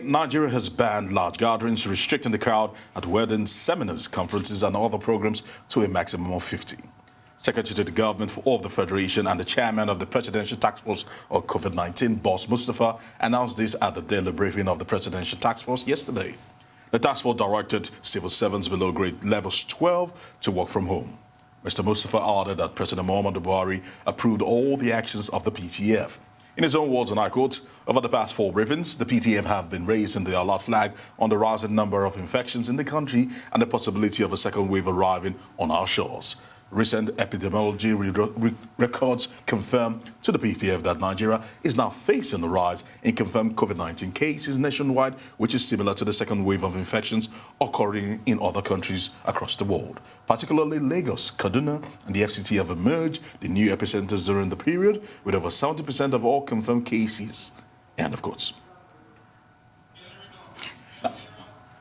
Nigeria has banned large gatherings, restricting the crowd at weddings, seminars, conferences and other programs to a maximum of 50. Secretary to the Government of the Federation and the Chairman of the Presidential Task Force on COVID-19, Boss Mustafa, announced this at the daily briefing of the Presidential Task Force yesterday. The task force directed civil servants below grade levels 12 to work from home. Mr. Mustafa added that President Muhammadu Buhari approved all the actions of the PTF. In his own words, and I quote, over the past 4 briefings, the PTF have been raising the alert flag on the rising number of infections in the country and the possibility of a second wave arriving on our shores. Recent epidemiology records confirm to the PTF that Nigeria is now facing a rise in confirmed COVID-19 cases nationwide, which is similar to the second wave of infections occurring in other countries across the world. Particularly Lagos, Kaduna, and the FCT have emerged the new epicenters during the period, with over 70% of all confirmed cases. End of quotes.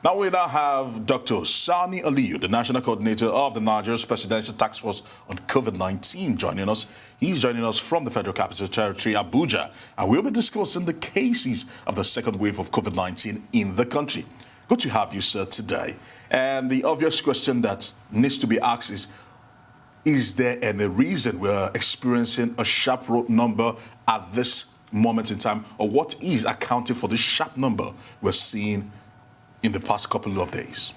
Now we have Dr. Sani Aliyu, the National Coordinator of the Nigeria's Presidential Task Force on COVID-19, joining us. He's joining us from the Federal Capital Territory, Abuja, and we'll be discussing the cases of the second wave of COVID-19 in the country. Good to have you, sir, today. And the obvious question that needs to be asked is there any reason we're experiencing a sharp number at this moment in time, or what is accounting for this sharp number we're seeing in the past couple of days?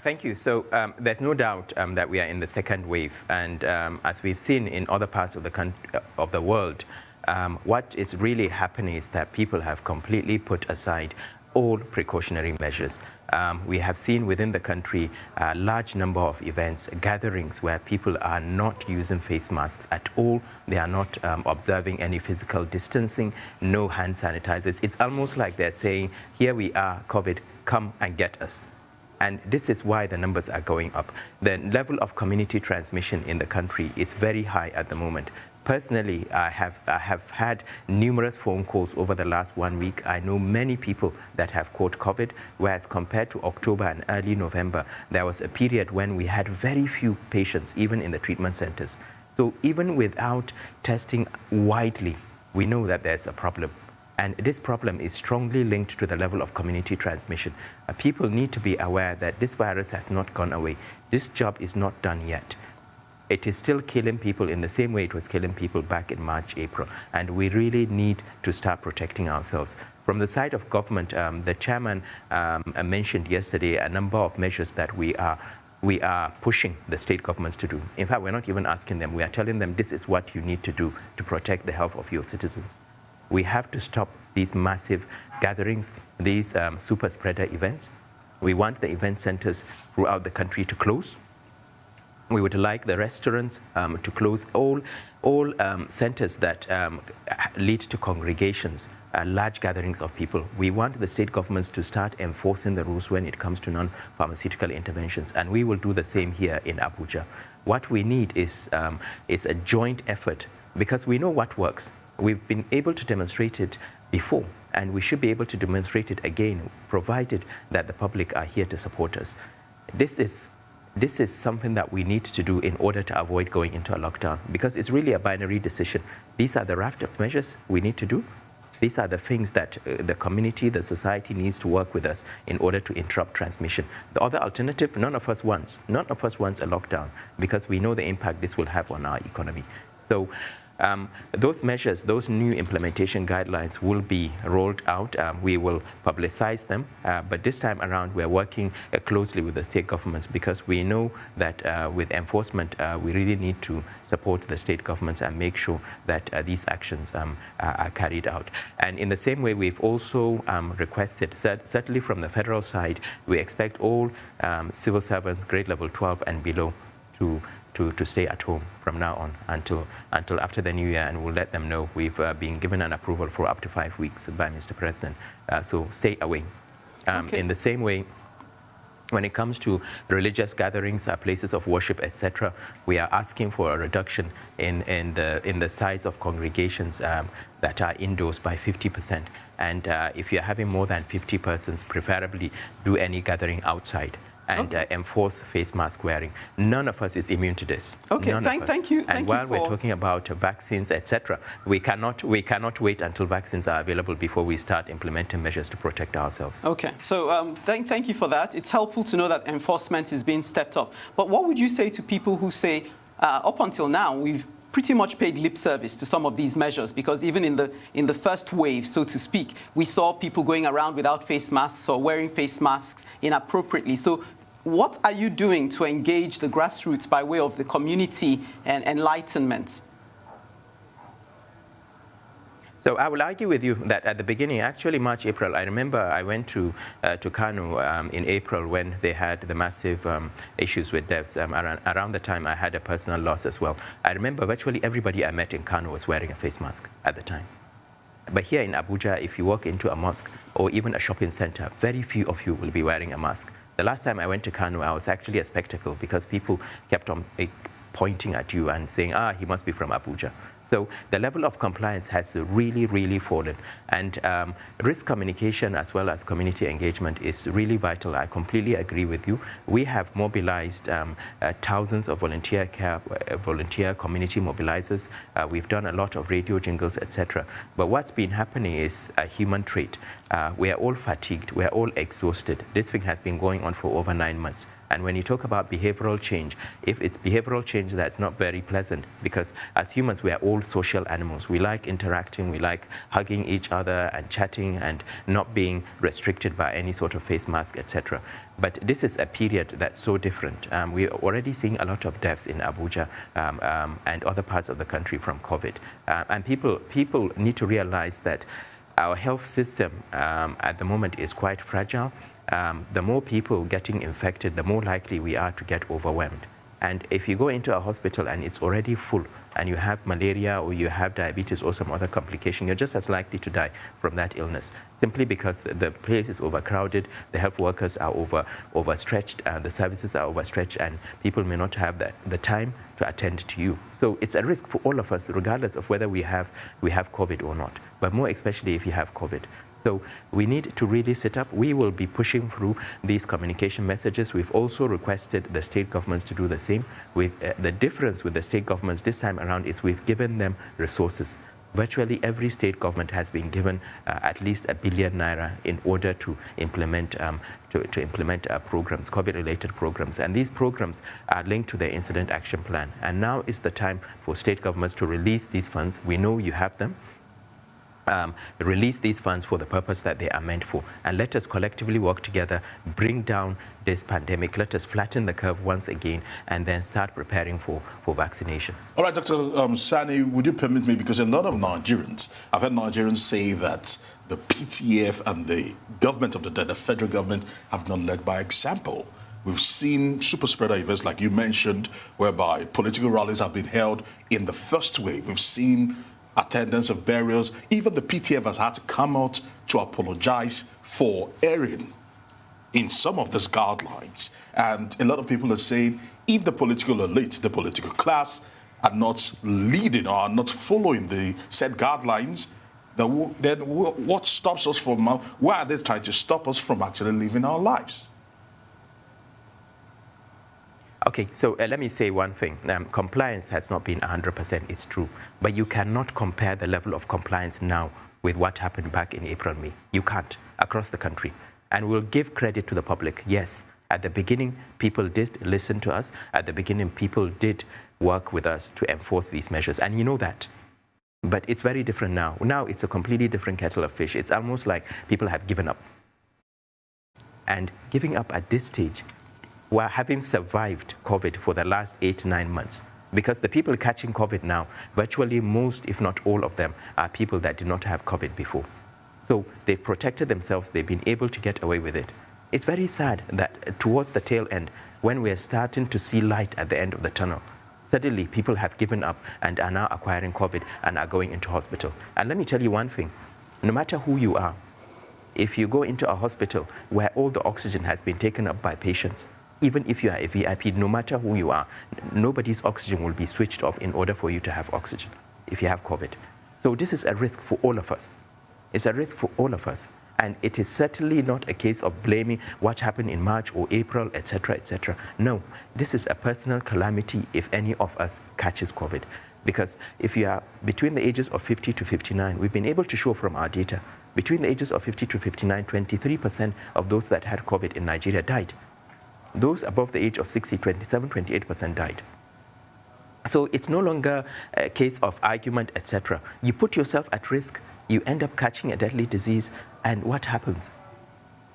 Thank you. So there's no doubt that we are in the second wave, and as we've seen in other parts of the world, what is really happening is that people have completely put aside all precautionary measures. We have seen within the country a large number of events, gatherings where people are not using face masks at all. They are not observing any physical distancing, no hand sanitizers. It's almost like they're saying, here we are, COVID, come and get us. And this is why the numbers are going up. The level of community transmission in the country is very high at the moment. Personally, I have had numerous phone calls over the last 1 week. I know many people that have caught COVID, whereas compared to October and early November, there was a period when we had very few patients, even in the treatment centers. So even without testing widely, we know that there's a problem. And this problem is strongly linked to the level of community transmission. People need to be aware that this virus has not gone away. This job is not done yet. It is still killing people in the same way it was killing people back in March, April. And we really need to start protecting ourselves. From the side of government, the chairman mentioned yesterday a number of measures that we are pushing the state governments to do. In fact, we're not even asking them. We are telling them this is what you need to do to protect the health of your citizens. We have to stop these massive gatherings, these super spreader events. We want the event centers throughout the country to close. We would like the restaurants to close, all centers that lead to congregations, large gatherings of people. We want the state governments to start enforcing the rules when it comes to non-pharmaceutical interventions, and we will do the same here in Abuja. What we need is a joint effort, because we know what works. We've been able to demonstrate it before, and we should be able to demonstrate it again, provided that the public are here to support us. This is something that we need to do in order to avoid going into a lockdown, because it's really a binary decision. These are the raft of measures we need to do. These are the things that the community, the society needs to work with us in order to interrupt transmission. The other alternative, none of us wants. None of us wants a lockdown, because we know the impact this will have on our economy. So those measures, those new implementation guidelines will be rolled out. We will publicize them, but this time around we're working closely with the state governments, because we know that with enforcement we really need to support the state governments and make sure that these actions are carried out. And in the same way, we've also requested, certainly from the federal side, we expect all civil servants grade level 12 and below to stay at home from now on until after the new year, and we'll let them know we've been given an approval for up to 5 weeks by Mr. President. So stay away. Okay. In the same way, when it comes to religious gatherings, places of worship, etc., we are asking for a reduction in the size of congregations that are indoors by 50%. And if you're having more than 50 persons, preferably do any gathering outside. and enforce face mask wearing. None of us is immune to this. Okay, thank you. And while we're talking about vaccines, etc., we cannot wait until vaccines are available before we start implementing measures to protect ourselves. Okay, so thank you for that. It's helpful to know that enforcement is being stepped up. But what would you say to people who say, up until now, we've pretty much paid lip service to some of these measures, because even in the first wave, so to speak, we saw people going around without face masks or wearing face masks inappropriately. So what are you doing to engage the grassroots by way of the community and enlightenment? So I will argue with you that at the beginning, actually March, April, I remember I went to Kano in April when they had the massive issues with deaths. Around the time I had a personal loss as well. I remember virtually everybody I met in Kano was wearing a face mask at the time. But here in Abuja, if you walk into a mosque or even a shopping center, very few of you will be wearing a mask. The last time I went to Kano, I was actually a spectacle because people kept on pointing at you and saying, he must be from Abuja. So the level of compliance has really, really fallen. And risk communication as well as community engagement is really vital. I completely agree with you. We have mobilized thousands of volunteer community mobilizers. We've done a lot of radio jingles, etc. But what's been happening is a human trait. We are all fatigued. We are all exhausted. This thing has been going on for over 9 months. And when you talk about behavioral change, if it's behavioral change, that's not very pleasant, because as humans, we are all social animals. We like interacting, we like hugging each other and chatting and not being restricted by any sort of face mask, etc. But this is a period that's so different. We're already seeing a lot of deaths in Abuja and other parts of the country from COVID. And people need to realize that our health system at the moment is quite fragile. The more people getting infected, the more likely we are to get overwhelmed. And if you go into a hospital and it's already full and you have malaria or you have diabetes or some other complication, you're just as likely to die from that illness, simply because the place is overcrowded, the health workers are overstretched, the services are overstretched, and people may not have the time to attend to you. So it's a risk for all of us, regardless of whether we have COVID or not, but more especially if you have COVID. So we need to really sit up. We will be pushing through these communication messages. We've also requested the state governments to do the same. The difference with the state governments this time around is we've given them resources. Virtually every state government has been given at least ₦1 billion in order to implement programs, COVID-related programs. And these programs are linked to the incident action plan. And now is the time for state governments to release these funds. We know you have them. Release these funds for the purpose that they are meant for, and let us collectively work together, bring down this pandemic, let us flatten the curve once again, and then start preparing for vaccination. All right, Dr. Sani, would you permit me, because a lot of Nigerians, I've heard Nigerians say that the PTF and the government of the federal government have not led by example. We've seen super spreader events like you mentioned, whereby political rallies have been held in the first wave. We've seen attendance of burials. Even the PTF has had to come out to apologize for erring in some of these guidelines. And a lot of people are saying, if the political elite, the political class, are not leading or are not following the said guidelines, then what stops us from, why are they trying to stop us from actually living our lives? Okay, so let me say one thing. Compliance has not been 100%, it's true. But you cannot compare the level of compliance now with what happened back in April, May. You can't, across the country. And we'll give credit to the public. Yes, at the beginning, people did listen to us. At the beginning, people did work with us to enforce these measures. And you know that. But it's very different now. Now it's a completely different kettle of fish. It's almost like people have given up. And giving up at this stage, we're having survived COVID for the last 8 to 9 months, because the people catching COVID now, virtually most, if not all of them, are people that did not have COVID before. So they've protected themselves, they've been able to get away with it. It's very sad that towards the tail end, when we're starting to see light at the end of the tunnel, suddenly people have given up and are now acquiring COVID and are going into hospital. And let me tell you one thing, no matter who you are, if you go into a hospital where all the oxygen has been taken up by patients, even if you are a VIP, no matter who you are, nobody's oxygen will be switched off in order for you to have oxygen if you have COVID. So this is a risk for all of us. It's a risk for all of us. And it is certainly not a case of blaming what happened in March or April, etc., etc. No, this is a personal calamity if any of us catches COVID. Because if you are between the ages of 50 to 59, we've been able to show from our data, between the ages of 50 to 59, 23% of those that had COVID in Nigeria died. Those above the age of 60, 27, 28% died. So it's no longer a case of argument, etc. You put yourself at risk, you end up catching a deadly disease, and what happens?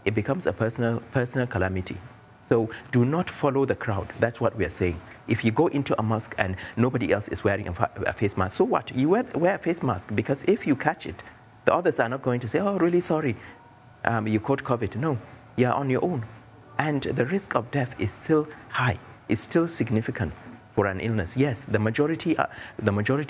It becomes a personal calamity. So do not follow the crowd. That's what we are saying. If you go into a mosque and nobody else is wearing a face mask, so what? You wear a face mask, because if you catch it, the others are not going to say, oh, really sorry, you caught COVID. No, you're on your own. And the risk of death is still high. It's still significant for an illness. Yes, the majority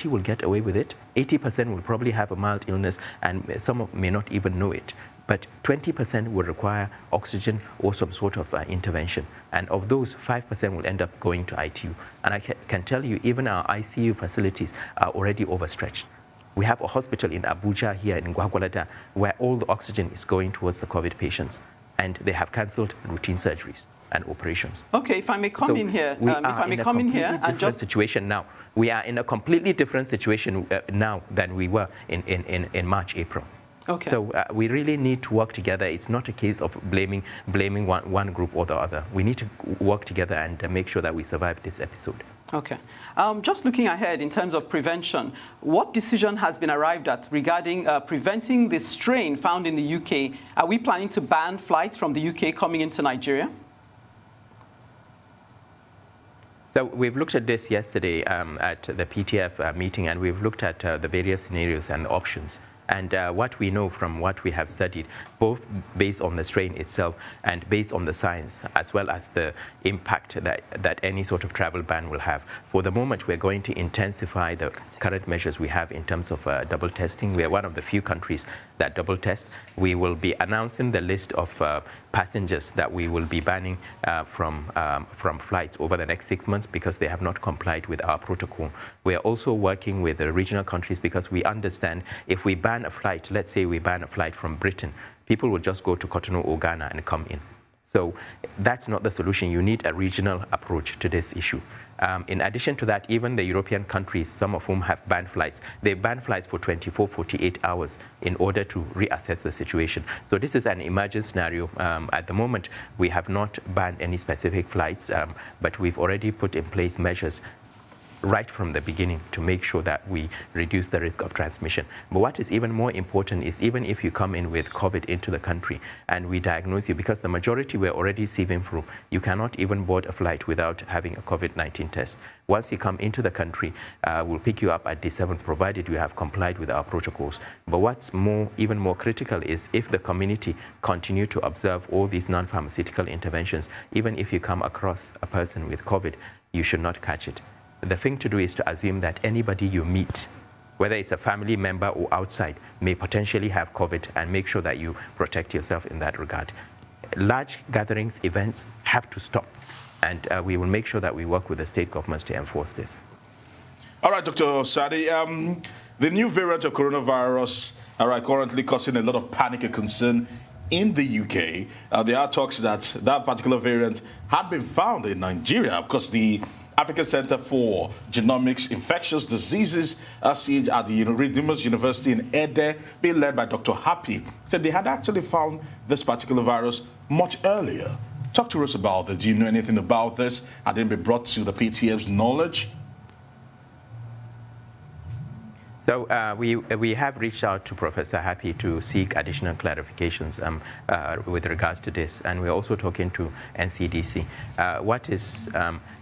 will get away with it. 80% will probably have a mild illness, and some may not even know it. But 20% will require oxygen or some sort of intervention. And of those, 5% will end up going to ITU. And I can tell you, even our ICU facilities are already overstretched. We have a hospital in Abuja here in Gwagwalada where all the oxygen is going towards the COVID patients. And they have cancelled routine surgeries and operations. Okay, if I may come in here, and just situation now. We are in a completely different situation now than we were in March, April. Okay. So we really need to work together. It's not a case of blaming one group or the other. We need to work together and make sure that we survive this episode. Okay. Just looking ahead in terms of prevention, what decision has been arrived at regarding preventing the strain found in the UK? Are we planning to ban flights from the UK coming into Nigeria? So we've looked at this yesterday at the PTF meeting, and we've looked at the various scenarios and options. And what we know from what we have studied, both based on the strain itself and based on the science, as well as the impact that any sort of travel ban will have. For the moment, we're going to intensify the current measures we have in terms of double testing. We are one of the few countries that double test. We will be announcing the list of passengers that we will be banning from flights over the next 6 months because they have not complied with our protocol. We are also working with the regional countries because we understand if we ban a flight, let's say we ban a flight from Britain, people will just go to Cotonou or Ghana and come in. So that's not the solution. You need a regional approach to this issue. In addition to that, even the European countries, some of whom have banned flights, they ban flights for 24, 48 hours in order to reassess the situation. So this is an emergent scenario. At the moment, we have not banned any specific flights, but we've already put in place measures right from the beginning to make sure that we reduce the risk of transmission. But what is even more important is even if you come in with COVID into the country and we diagnose you, because the majority were already receiving flu, you cannot even board a flight without having a COVID-19 test. Once you come into the country, we'll pick you up at day 7, provided you have complied with our protocols. But what's even more critical is if the community continue to observe all these non-pharmaceutical interventions, even if you come across a person with COVID, you should not catch it. The thing to do is to assume that anybody you meet, whether it's a family member or outside, may potentially have COVID, and make sure that you protect yourself in that regard. Large gatherings, events have to stop, and we will make sure that we work with the state governments to enforce this. All right, Dr. Sadi, the new variant of coronavirus currently causing a lot of panic and concern in the UK. There are talks that that particular variant had been found in Nigeria because the African Center for Genomics Infectious Diseases, siege at the Redeemers University in Ede, being led by Dr. Happi, said they had actually found this particular virus much earlier. Talk to us about this. Do you know anything about this? Had it been brought to the PTF's knowledge? So we have reached out to Professor Happi to seek additional clarifications with regards to this, and we're also talking to NCDC. What is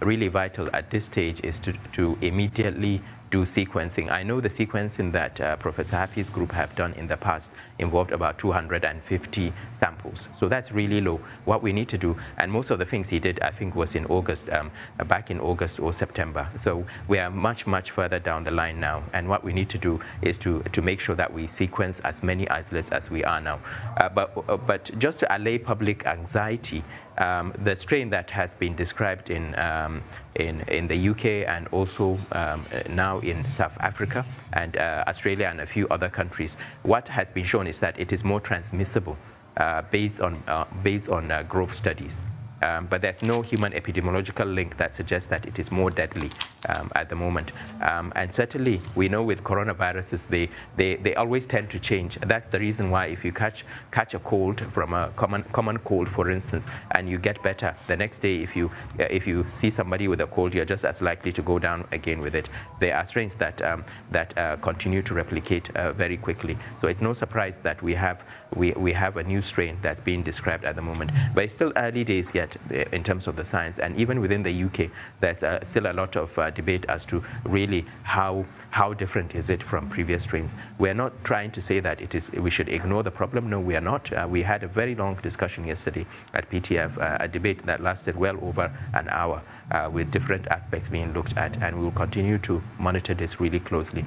really vital at this stage is to immediately do sequencing. I know the sequencing that Professor Happi's group have done in the past involved about 250 samples. So that's really low. What we need to do, and most of the things he did, I think, was in August, back in August or September. So we are much, much further down the line now. And what we need to do is to make sure that we sequence as many isolates as we are now. But just to allay public anxiety, The strain that has been described in the UK and also now in South Africa and Australia and a few other countries, what has been shown is that it is more transmissible based on growth studies. But there's no human epidemiological link that suggests that it is more deadly at the moment. And certainly, we know with coronaviruses, they always tend to change. That's the reason why if you catch a cold from a common cold, for instance, and you get better, the next day, if you see somebody with a cold, you're just as likely to go down again with it. There are strains that continue to replicate very quickly. So it's no surprise that we have a new strain that's being described at the moment. But it's still early days yet in terms of the science, and even within the UK, there's still a lot of debate as to really how different is it from previous strains. We're not trying to say that we should ignore the problem. No, we are not. We had a very long discussion yesterday at PTF, a debate that lasted well over an hour with different aspects being looked at, and we will continue to monitor this really closely.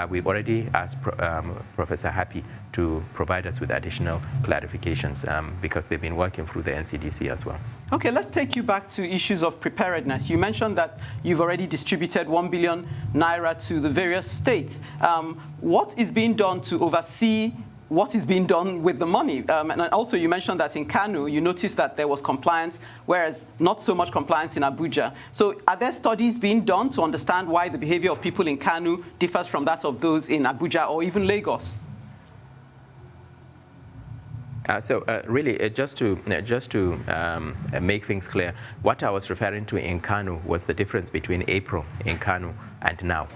We've already asked Professor Happi to provide us with additional clarifications because they've been working through the NCDC as well. Okay, let's take you back to issues of preparedness. You mentioned that you've already distributed 1 billion naira to the various states. What is being done to oversee what is being done with the money? And also you mentioned that in Kano, you noticed that there was compliance, whereas not so much compliance in Abuja. So are there studies being done to understand why the behavior of people in Kano differs from that of those in Abuja or even Lagos? Really, just to make things clear, what I was referring to in Kano was the difference between April in Kano and now.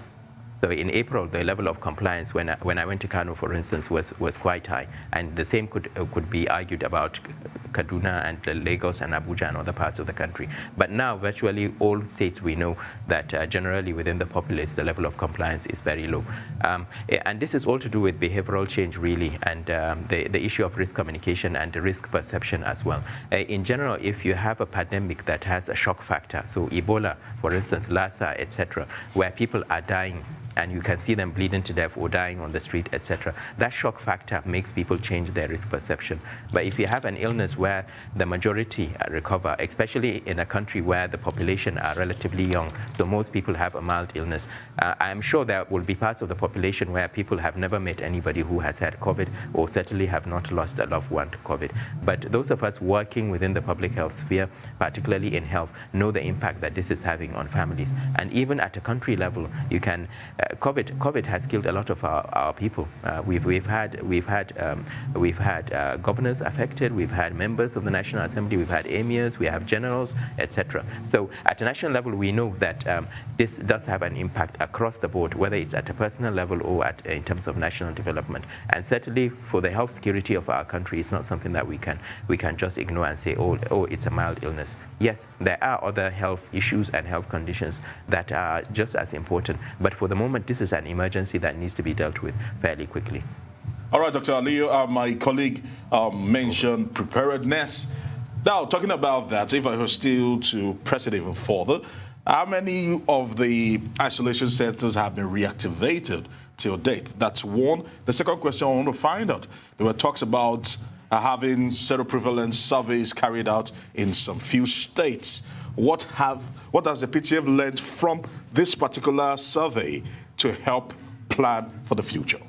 So in April, the level of compliance when I went to Kano, for instance, was quite high, and the same could be argued about Kaduna and Lagos and Abuja and other parts of the country. But now, virtually all states, we know that generally within the populace, the level of compliance is very low, and this is all to do with behavioral change, really, and the issue of risk communication and the risk perception as well. In general, if you have a pandemic that has a shock factor, so Ebola, for instance, Lassa, etc., where people are dying, and you can see them bleeding to death or dying on the street, etc. That shock factor makes people change their risk perception. But if you have an illness where the majority recover, especially in a country where the population are relatively young, so most people have a mild illness, I am sure there will be parts of the population where people have never met anybody who has had COVID, or certainly have not lost a loved one to COVID. But those of us working within the public health sphere, particularly in health, know the impact that this is having on families. And even at a country level, you can COVID has killed a lot of our people. We've had governors affected. We've had members of the National Assembly. We've had emirs. We have generals, etc. So at a national level, we know that this does have an impact across the board, whether it's at a personal level or in terms of national development. And certainly for the health security of our country, it's not something that we can just ignore and say, oh, it's a mild illness. Yes, there are other health issues and health conditions that are just as important, but for the moment, this is an emergency that needs to be dealt with fairly quickly. All right, Dr. Aliyu, my colleague mentioned preparedness. Now, talking about that, if I was still to press it even further, how many of the isolation centers have been reactivated till date? That's one. The second question I want to find out, there were talks about having seroprevalence surveys carried out in some few states. What has the PTF learned from this particular survey to help plan for the future?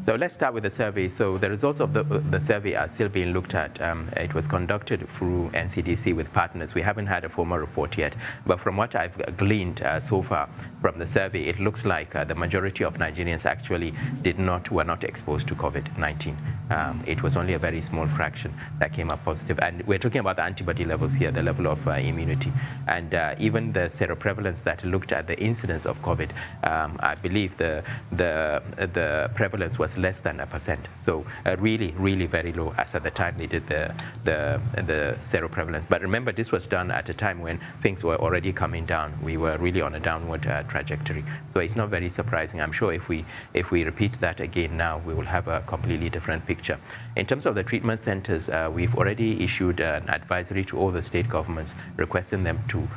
So let's start with the survey. So the results of the survey are still being looked at. It was conducted through NCDC with partners. We haven't had a formal report yet. But from what I've gleaned so far from the survey, it looks like the majority of Nigerians actually were not exposed to COVID-19. It was only a very small fraction that came up positive. And we're talking about the antibody levels here, the level of immunity. And even the seroprevalence that looked at the incidence of COVID, I believe the prevalence was less than 1%. So really, really very low as at the time they did the seroprevalence. But remember, this was done at a time when things were already coming down. We were really on a downward trajectory. So it's not very surprising. I'm sure if we repeat that again now, we will have a completely different picture. In terms of the treatment centers, we've already issued an advisory to all the state governments requesting them to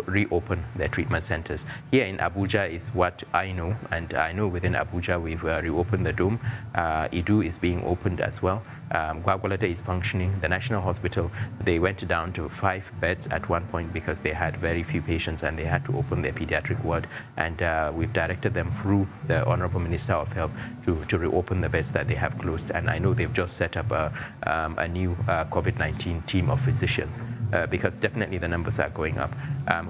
reopen their treatment centers. Here in Abuja is what I know, and I know within Abuja we've reopened the Dome. Idu is being opened as well. Gwagwalada is functioning. The National Hospital, they went down to 5 beds at one point because they had very few patients and they had to open their pediatric ward. And we've directed them through the Honorable Minister of Health to reopen the beds that they have closed. And I know they've just set up a new COVID-19 team of physicians because definitely the numbers are going up.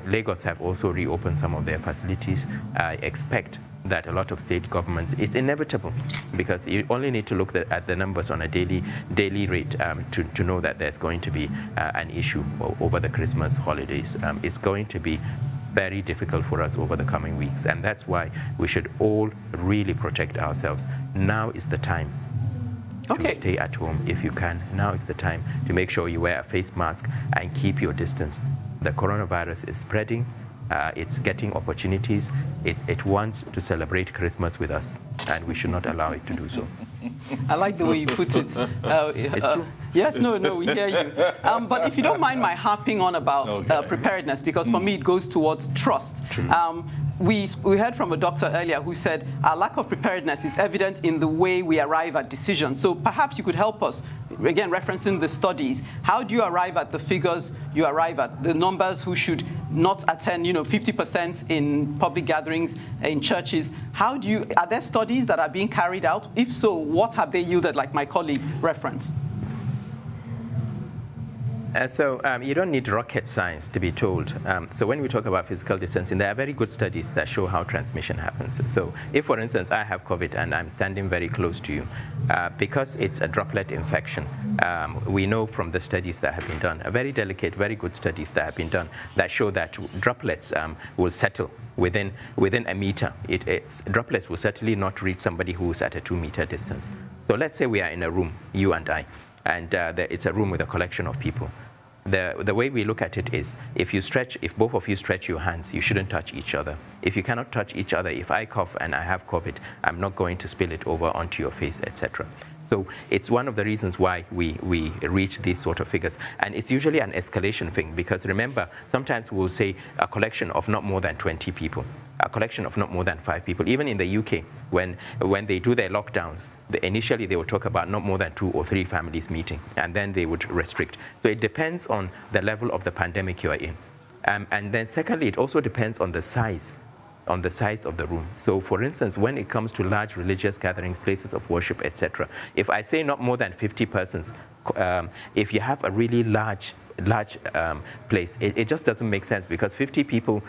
Lagos have also reopened some of their facilities. I expect that a lot of state governments, it's inevitable because you only need to look at the numbers on a daily rate to know that there's going to be an issue over the Christmas holidays. It's going to be very difficult for us over the coming weeks, and that's why we should all really protect ourselves. Now is the time to stay at home if you can. Now is the time to make sure you wear a face mask and keep your distance. The coronavirus is spreading. It's getting opportunities. It wants to celebrate Christmas with us, and we should not allow it to do so. I like the way you put it. It's true. Yes, no, we hear you. But if you don't mind my harping on about preparedness, because for me it goes towards trust. True. We heard from a doctor earlier who said our lack of preparedness is evident in the way we arrive at decisions. So perhaps you could help us, again, referencing the studies. How do you arrive at the figures you arrive at, the numbers who should not attend, 50% in public gatherings, in churches? Are there studies that are being carried out? If so, what have they yielded, like my colleague referenced? So you don't need rocket science to be told. So when we talk about physical distancing, there are very good studies that show how transmission happens. So if, for instance, I have COVID and I'm standing very close to you, because it's a droplet infection, we know from the studies that have been done, very delicate, very good studies that have been done, that show that droplets will settle within a meter. Droplets will certainly not reach somebody who's at a 2-meter distance. So let's say we are in a room, you and I, and it's a room with a collection of people. The way we look at it is, if both of you stretch your hands, you shouldn't touch each other. If you cannot touch each other, if I cough and I have COVID, I'm not going to spill it over onto your face, etc. So it's one of the reasons why we reach these sort of figures. And it's usually an escalation thing, because remember, sometimes we'll say a collection of not more than 20 people, a collection of not more than 5 people. Even in the UK, when they do their lockdowns, initially they will talk about not more than 2 or 3 families meeting, and then they would restrict. So it depends on the level of the pandemic you are in. And then secondly, it also depends on the size of the room. So for instance, when it comes to large religious gatherings, places of worship, etc., if I say not more than 50 persons, if you have a really large place, it just doesn't make sense, because 50 people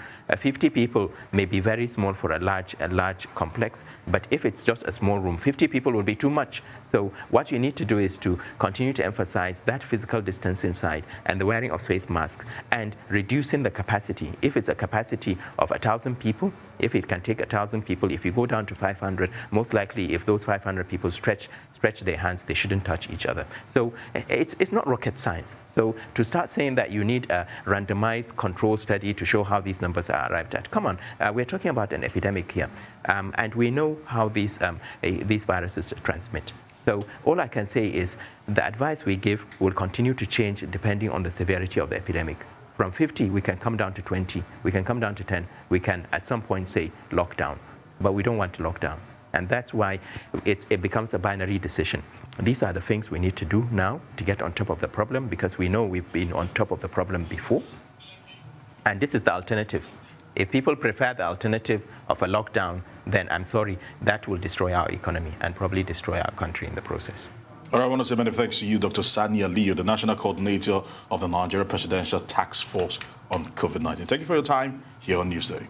may be very small for a large complex, but if it's just a small room, 50 people will be too much. So what you need to do is to continue to emphasize that physical distance inside and the wearing of face masks and reducing the capacity. If it's a capacity of 1,000 people, if it can take 1,000 people, if you go down to 500, most likely if those 500 people stretch their hands, they shouldn't touch each other. So it's not rocket science. So to start saying that you need a randomized control study to show how these numbers are arrived at, come on, we're talking about an epidemic here, and we know how these viruses transmit. So all I can say is the advice we give will continue to change depending on the severity of the epidemic. From 50, we can come down to 20, we can come down to 10, we can at some point say lockdown, but we don't want to lock down. And that's why it becomes a binary decision. These are the things we need to do now to get on top of the problem, because we know we've been on top of the problem before. And this is the alternative. If people prefer the alternative of a lockdown, then I'm sorry, that will destroy our economy and probably destroy our country in the process. All right, I want to say many thanks to you, Dr. Sani Aliyu, the National Coordinator of the Nigeria Presidential Task Force on COVID-19. Thank you for your time here on Newsday.